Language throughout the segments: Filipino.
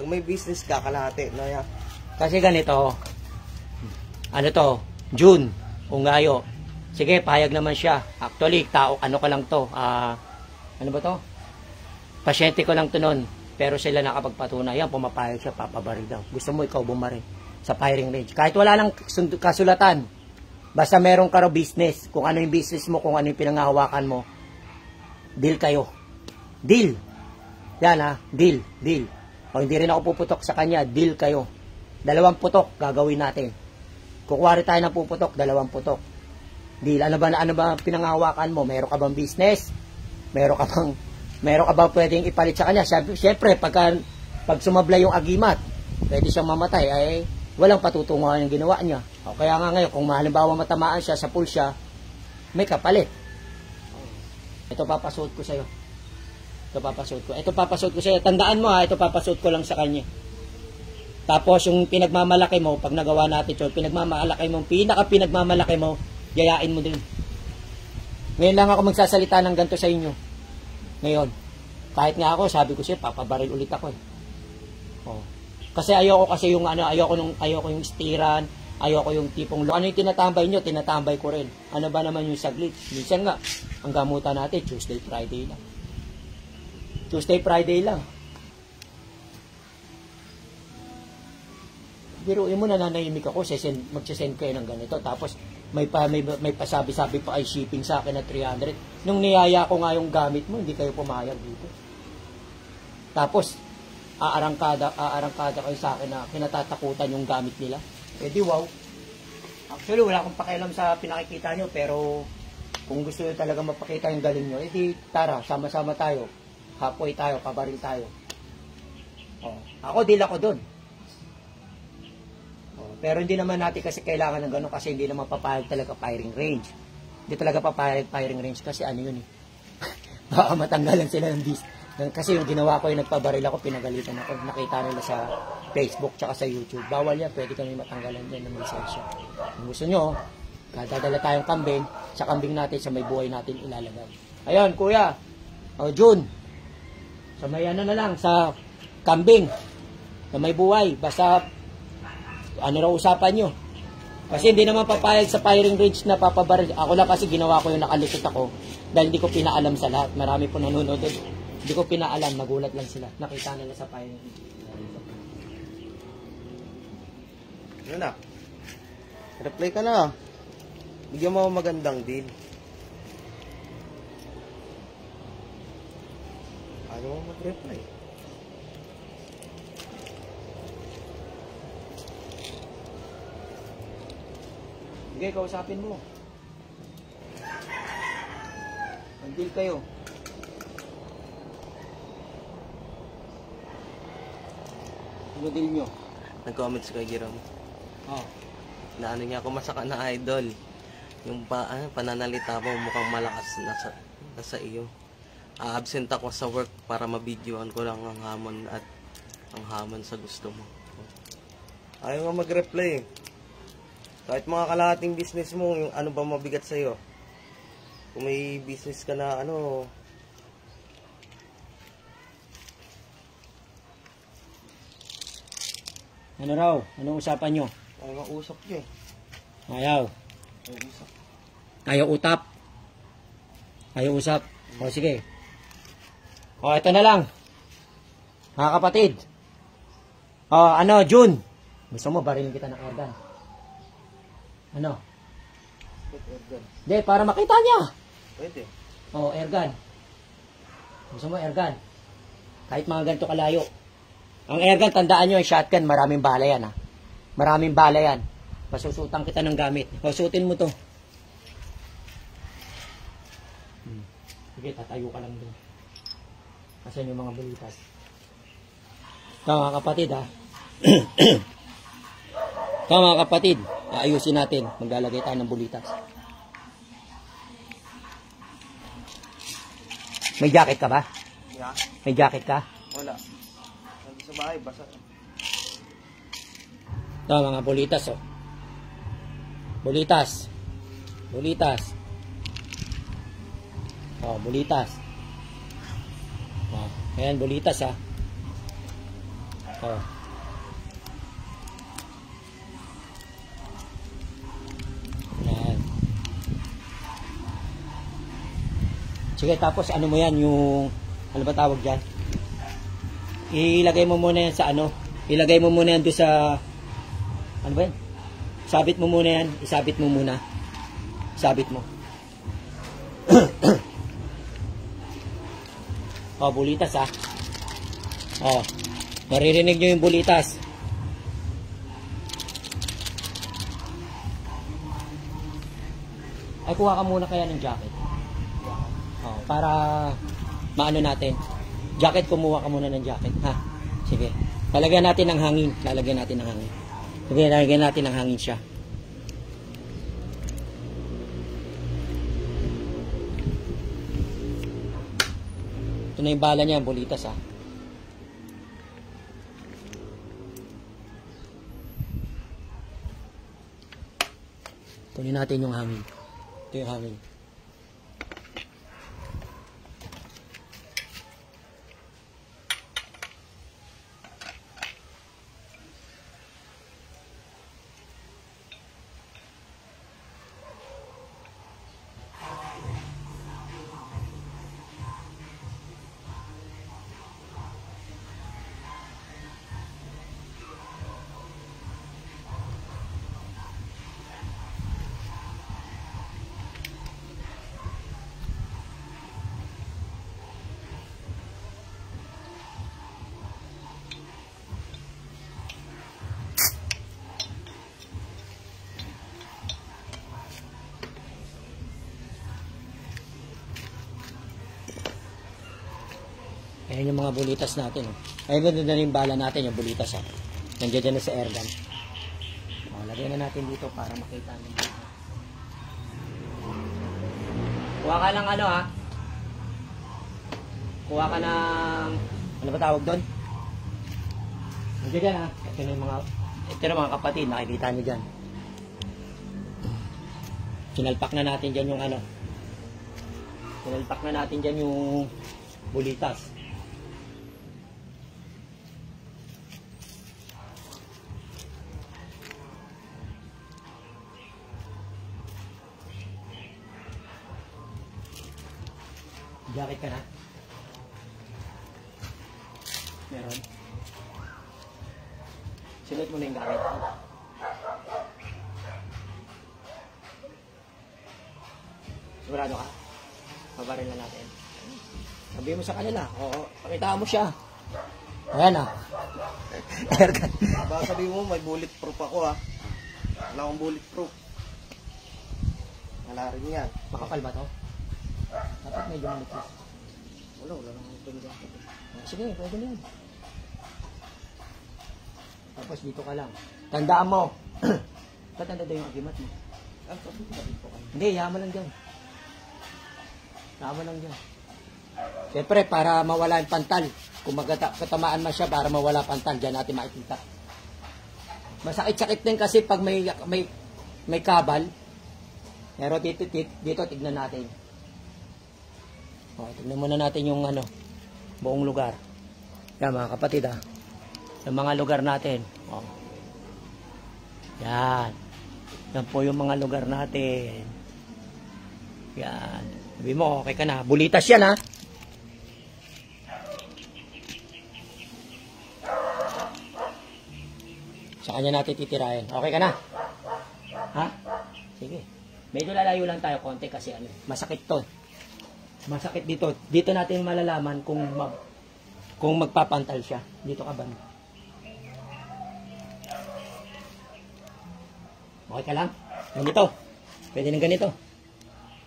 Pag may business ka, kalahati. No, ya? Kasi ganito, ano to, June, Ungayo. Sige, payag naman siya. Actually, tao, ano ka lang to, ano ba to? Pasyente ko lang to nun. Pero sila nakapagpatunay. Yan, pumapayag siya, papabaril daw. Gusto mo ikaw bumaril sa firing range. Kahit wala lang kasulatan, basta meron ka raw business. Kung ano yung business mo, kung ano yung pinangahawakan mo, deal kayo. Deal. Yan ha, deal. Pag hindi rin ako puputok sa kanya, deal kayo. 2 putok gagawin natin. Kukuwari tayo ng puputok, 2 putok. Deal. Ano ba pinangahawakan mo? Meron ka bang business? Meron ka bang pwedeng ipalit sa kanya? Siyempre, pag sumablay yung agimat, pwede siyang mamatay, ay walang patutunguhan yung ginawa niya. O kaya nga ngayon, kung halimbawa matamaan siya sa pulsya, may kapalit. Ito papasuot ko sa'yo. Ito papasuot ko sa'yo. Tandaan mo ha, ito papasuot ko lang sa kanya. Tapos yung pinagmamalaki mo, pag nagawa natin ito, pinagmamalaki mo, yayain mo din. Ngayon lang ako magsasalita ng ganito sa inyo. Ngayon, kahit nga ako, sabi ko siya, papabaril ulit ako eh. Oh. Kasi ayoko yung stiran, ayoko yung tipong, ano yung tinatambay nyo, tinatambay ko rin. Ano ba naman yung saglit? Minsan nga, ang gamutan natin, Tuesday, Friday lang. Biruin mo, nananahimik ako, magsisend kayo ng ganito, tapos may pasabi-sabi pa ay shipping sa akin na 300. Nung niyaya ko nga yung gamit mo, hindi kayo pumayag dito. Tapos, aarangkada kayo sa akin na kinatatakutan yung gamit nila. Eh di wow. Actually, wala akong pakialam sa pinakikita nyo, pero kung gusto nyo talaga mapakita yung galing nyo, eh di tara, sama-sama tayo. Hapoy tayo, pabaril tayo. Oh, ako, deal ako dun. Pero hindi naman natin kasi kailangan ng gano'n kasi hindi naman papayag talaga firing range. Hindi talaga papayag firing range kasi ano yun eh. Baka matanggalan sila ng dis. Kasi yung ginawa ko yung nagpabaril ako, pinagalitan ako. Nakita nila sa Facebook tsaka sa YouTube. Bawal yan, pwede kami matanggalan yan ng lisensya. Kung gusto nyo, dadala tayong kambing, sa kambing natin, sa may buhay natin ilalagay. Ayun, kuya. O, June. Sa may ano na lang, sa kambing. Sa may buhay. Basta ano raw usapan nyo? Kasi hindi naman papayag sa firing range na papabaril. Ako lang kasi ginawa ko yung nakalikot ako dahil hindi ko pinaalam sa lahat. Marami po nanonood. Hindi ko pinaalam, nagulat lang sila. Nakita nila sa firing range. Ano na? Reply ka na. Bigyan mo magandang deal. Ano mo mag-reply? Sige, kausapin mo. Mag-deal kayo. Ano deal nyo? Nag-comment si Kagiram. Oh. Na ano niya ako masaka na idol. Yung pananalita mo mukhang malakas nasa iyo. Absent ako sa work para mabidyoan ko lang ang hamon sa gusto mo. Ayaw nga mag-reply. Kahit mga kalahating business mo, yung ano ba mabigat sa'yo? Kung may business ka na ano... Ano raw? Anong usapan nyo? Ayaw nga usap nyo eh. Ayaw. Ayaw utap. Ayaw usap. O sige. O ito na lang. Mga kapatid. O ano, June. Gusto mo barilin kita ng airgun? Ano? Hindi, para makita niya. Pwede. O, airgun. Gusto mo airgun? Kahit mga ganito kalayo. Ang airgun, tandaan nyo, yung shotgun, maraming bala yan ha. Maraming bala yan. Pasusutan kita ng gamit. O, suotin mo to. Sige, tatayo ka lang doon. Kasi yung mga bulitas. Ito mga kapatid ha. Ito mga kapatid. Ayusin natin. Maglalagay tayo ng bulitas. May jacket ka ba? Yeah. May jacket ka? Wala. Nandito sa bahay, basa. Ito mga bulitas oh. Bulitas. Bulitas. Oh, bulitas. Oh, ayan bulitas ha. Oh. Yan. Sige, tapos ano mo yan, yung, ano ba tawag dyan? Ilagay mo muna yan sa ano, ilagay mo muna yan doon sa, ano ba yan? Sabit mo muna yan, isabit mo muna. Sabit mo. Oh, bulitas ah. Oh, maririnig nyo yung bulitas. Ay, kuha ka muna kaya ng jacket. Oh, para maano natin. Jacket, kumuha ka muna ng jacket, ha? Sige. Lalagyan natin ng hangin. Lalagyan natin ng hangin. Sige, lalagyan natin ng hangin siya. Ito na yung bala niya, bulitas, ha? Tuloy natin yung hangin. Ito yung hangin. Ayan yung mga bulitas natin. Oh. Ayan ganda na yung bala natin, yung bulitas. Oh. Nandiyan dyan na sa airgun. Oh, lagyan na natin dito para makita nyo. Kuha ka ng ano ha? Kuha ka ng... Ano ba tawag doon? Nandiyan dyan ha? Ito na mga kapatid, nakikita nyo dyan. Sinalpak na natin dyan yung ano. Sinalpak na natin dyan yung bulitas. Jacket ka na? Meron? Sinuot mo na yung gamit. Sigurado ka? Pabaril na natin. Sabihin mo sa kanila. Oo, pakita mo siya. Ayan ah. Airgun. Baka sabihin mo, may bulletproof ako ha. Wala akong bulletproof. Wala rin yan. Makapal ba to? Dapat medyo manipis. Wala nang ito nila. Sige, pwede na yan. Tapos dito ka lang. Tandaan mo. Patanda daw yung agimat mo. Ah, sabi ko dito kayo. Hindi, yaman lang dyan. Yaman lang dyan. Siyempre, para mawala yung pantal. Kung katamaan man siya, para mawala pantal, dyan natin makikita. Masakit-sakit din kasi pag may kabal. Pero dito tignan natin. O, tignan muna natin yung ano, buong lugar. Yan mga kapatid ha. Yung mga lugar natin. O. Yan. Yan po yung mga lugar natin. Yan. Sabi mo, okay ka na. Bulitas yan ha. Sa kanya natin titirahin. Okay ka na? Ha? Sige. Medyo lalayo lang tayo konti kasi ano, masakit to. Masakit dito. Dito natin malalaman kung magpapantal siya. Dito ka ba? Okay ka lang? Ganito. Pwede ng ganito.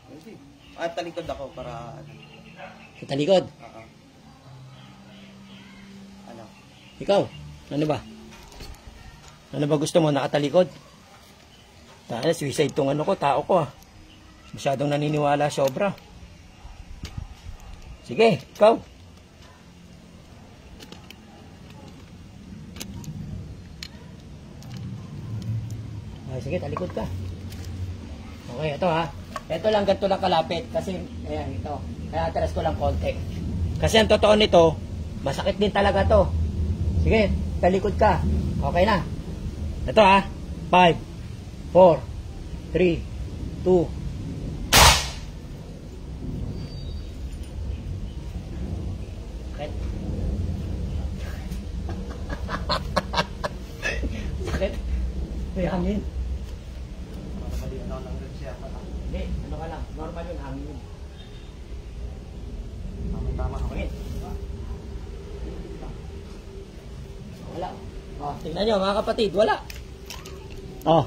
Hindi. Talikod ako para... Sa talikod. Ano? Ikaw, ano ba? Ano ba gusto mo? Nakatalikod? Suicide tong ano ko, tao ko ah. Masyadong naniniwala sobra. Sige, ikaw. Ay, sige, talikod ka. Okay, ito ha. Ito lang, ganito lang kalapit. Kasi, ayan, ito. Kaya atras ko lang konti. Kasi ang totoo nito, masakit din talaga to. Sige, talikod ka. Okay na. Ito ha. 5, 4, 3, 2. Sakit. Sakit. May hangin. Hindi, ano ka lang. Normal yun, hangin yun. Tama ako. Okay. Wala. Oh, tingnan nyo mga kapatid, wala. Oh.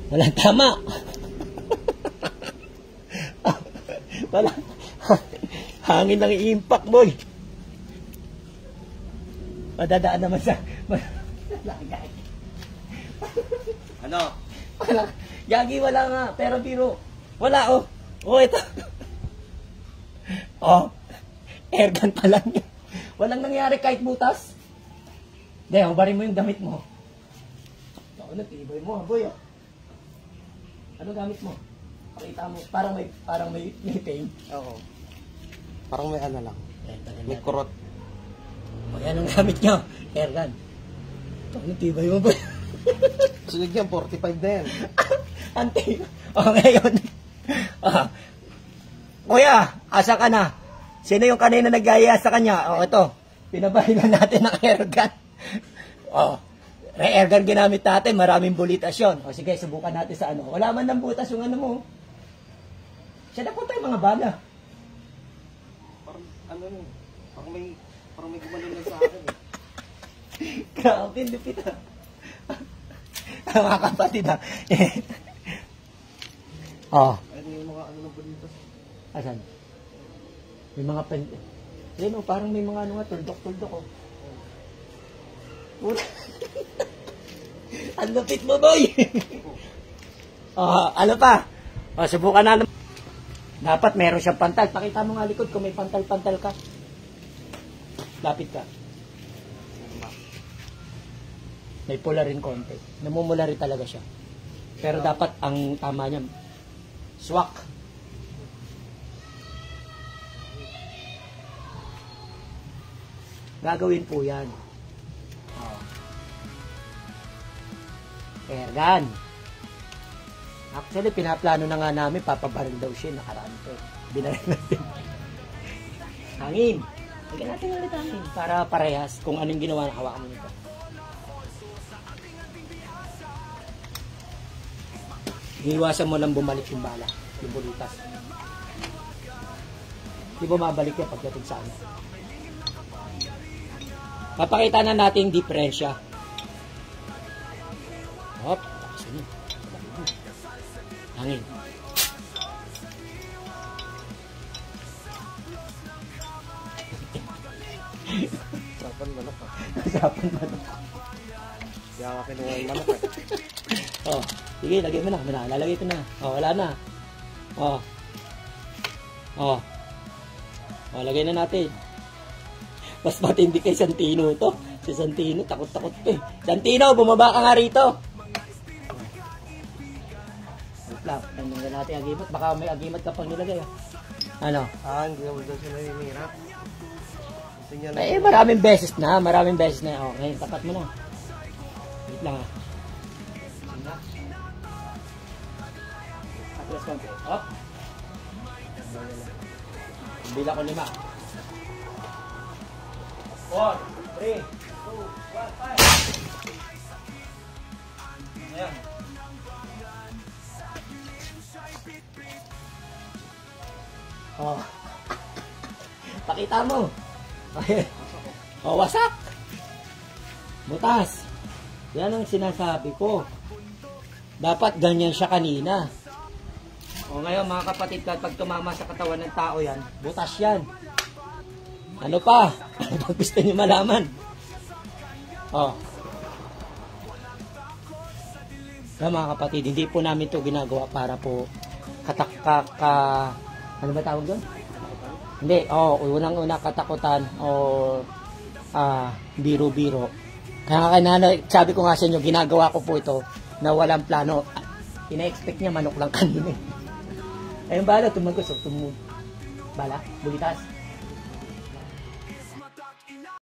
Wala tama. Wala. Hangin ng i-impact, boy. Madadaan naman sa... Lagay. Ano? Wala. Yagi, wala nga. Pero biro. Wala, oh. Oh, ito. Oh. Airgun pa lang yun. Walang nangyari kahit butas. Hindi, hubarin mo yung damit mo. Ano, tibay mo, boy, oh. Ano gamit mo? Pakita mo. Parang may pain. Oo. Parang may ano lang. May kurot. O, yan ang gamit nyo. Airgun. Ano, tibay mo, boy. Sunog yan, 45 na yan. Ante. O, ngayon. Kuya, asa ka na? Sino yung kanina nag-aya sa kanya? O, ito. Pinabahilan natin ng airgun. O, may airgun ginamit natin. Maraming bulitas yun. O, sige, subukan natin sa ano. Wala man ng butas yung ano mo. Siya na po tayo mga bala. Parang, ano yun? Parang may gumanon lang sa akin eh. Grabe, lupit ha. Mga kapatid ha. Oh. Ano yung mga ano ng balitas? Asan? May mga pen... Yan o, parang may mga ano nga, tuldok-tuldok o. Ang lupit mo, boy! Ano pa? Subukan na. Dapat meron siyang pantal. Pakita mo nga likod kung may pantal-pantal ka. Lapit ka. May pula rin konti. Namumula rin talaga siya. Pero dapat ang tama niya, swak. Gagawin po yan. Airgun. Actually, pinaplano na nga namin, papabaril daw siya, nakaraan ko. Binaril natin. Hangin. Lagyan natin ulit hangin. Para parehas kung anong ginawa na hawakan mo nito. Iiwasan mo lang bumalik yung bala, yung bulitas. Di bumabalik yan pagdating sa amin. Papakita na natin yung diferensya. Hop, tapos yun. Hangin. Sapan manok ah. Sapan manok. Kaya nga kinuha yung manok eh. Oh, sige, lagay mo na. Lalagay ko na. Oh, wala na. Oh. Oh. Oh, lagay na natin. Mas matindi kay Santino to. Si Santino, takot-takot pa eh. Santino, bumaba ka nga rito. Lang, tandang natin agimat. Baka may agimat ka pang nilagay. Ano? Hindi naman daw siya naninira. Eh, maraming beses na. Oh, ngayon, tapat mo na. Wait lang ah. Atlas konti. Hop. Bila ko 5. 4, 3, 2, 1, fire! Ayan. Oh. Pakita mo. Okay. Oh, wasak. Butas. Yan ang sinasabi ko. Dapat ganyan siya kanina. O ngayon mga kapatid, pag tumama sa katawan ng tao yan, butas yan. Ano pa? Ano gusto niyo malaman? O. Kaya mga kapatid, hindi po namin to ginagawa para po ano ba tawag doon? Hindi, unang-una katakutan o biro-biro. Kaya sabi ko nga sa inyo, ginagawa ko po ito na walang plano. Ina-expect niya manok lang kanina. Ayun bala, tumagos. Bala, bulitas.